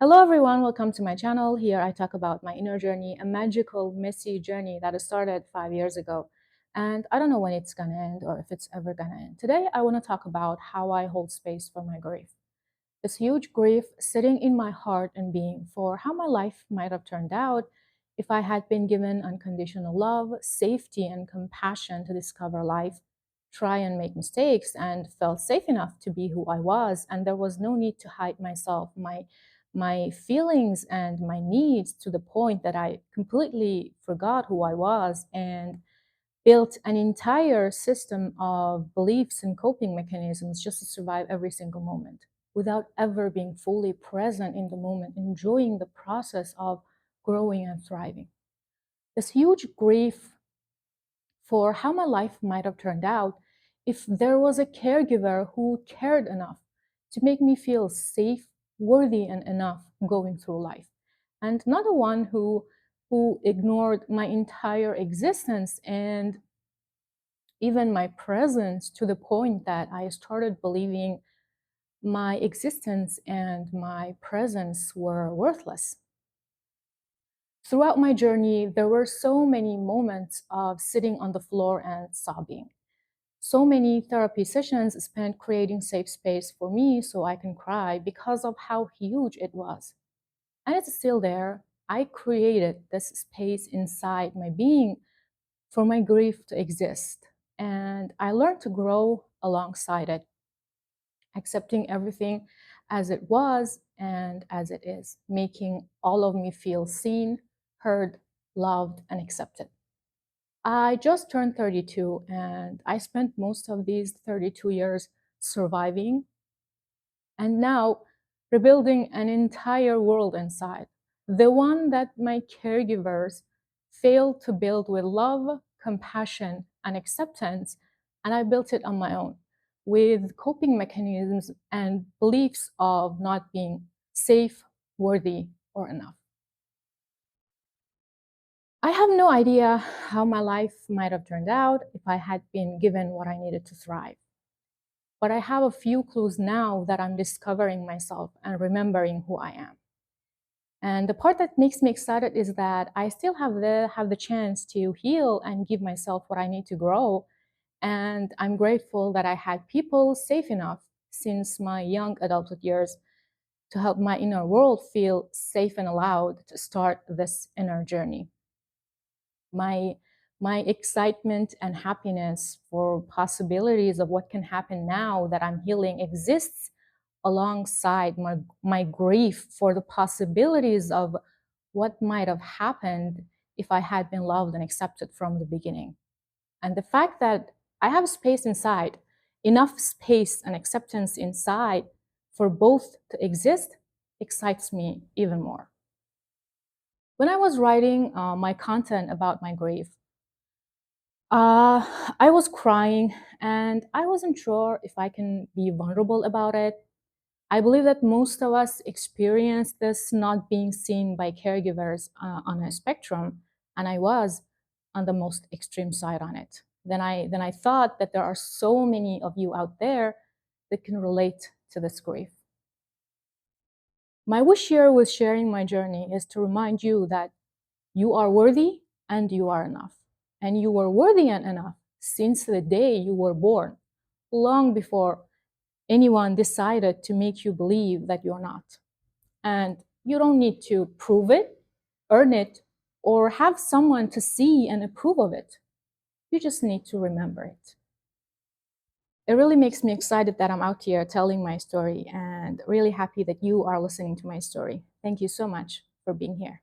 Hello everyone, welcome to my channel. Here I talk about my inner journey, a magical, messy journey that started 5 years ago. And I don't know when it's gonna end or if it's ever gonna end. Today I wanna talk about how I hold space for my grief. This huge grief sitting in my heart and being for how my life might have turned out if I had been given unconditional love, safety, and compassion to discover life, try and make mistakes, and felt safe enough to be who I was. And there was no need to hide myself, my feelings and my needs to the point that I completely forgot who I was and built an entire system of beliefs and coping mechanisms just to survive every single moment without ever being fully present in the moment, enjoying the process of growing and thriving. This huge grief for how my life might have turned out if there was a caregiver who cared enough to make me feel safe, worthy, and enough going through life, and not the one who ignored my entire existence and even my presence to the point that I started believing my existence and my presence were worthless. Throughout my journey, there were so many moments of sitting on the floor and sobbing. So many therapy sessions spent creating safe space for me so I can cry because of how huge it was. And it's still there. I created this space inside my being for my grief to exist. And I learned to grow alongside it, accepting everything as it was and as it is, making all of me feel seen, heard, loved, and accepted. I just turned 32 and I spent most of these 32 years surviving and now rebuilding an entire world inside. The one that my caregivers failed to build with love, compassion, and acceptance, and I built it on my own with coping mechanisms and beliefs of not being safe, worthy, or enough. I have no idea how my life might have turned out if I had been given what I needed to thrive. But I have a few clues now that I'm discovering myself and remembering who I am. And the part that makes me excited is that I still have the chance to heal and give myself what I need to grow. And I'm grateful that I had people safe enough since my young adulthood years to help my inner world feel safe and allowed to start this inner journey. My my excitement and happiness for possibilities of what can happen now that I'm healing exists alongside my grief for the possibilities of what might have happened if I had been loved and accepted from the beginning. And the fact that I have space inside, enough space and acceptance inside for both to exist, excites me even more. When I was writing my content about my grief, I was crying and I wasn't sure if I can be vulnerable about it. I believe that most of us experience this not being seen by caregivers on a spectrum, and I was on the most extreme side on it. Then I thought that there are so many of you out there that can relate to this grief. My wish here with sharing my journey is to remind you that you are worthy and you are enough. And you were worthy and enough since the day you were born, long before anyone decided to make you believe that you're not. And you don't need to prove it, earn it, or have someone to see and approve of it. You just need to remember it. It really makes me excited that I'm out here telling my story and really happy that you are listening to my story. Thank you so much for being here.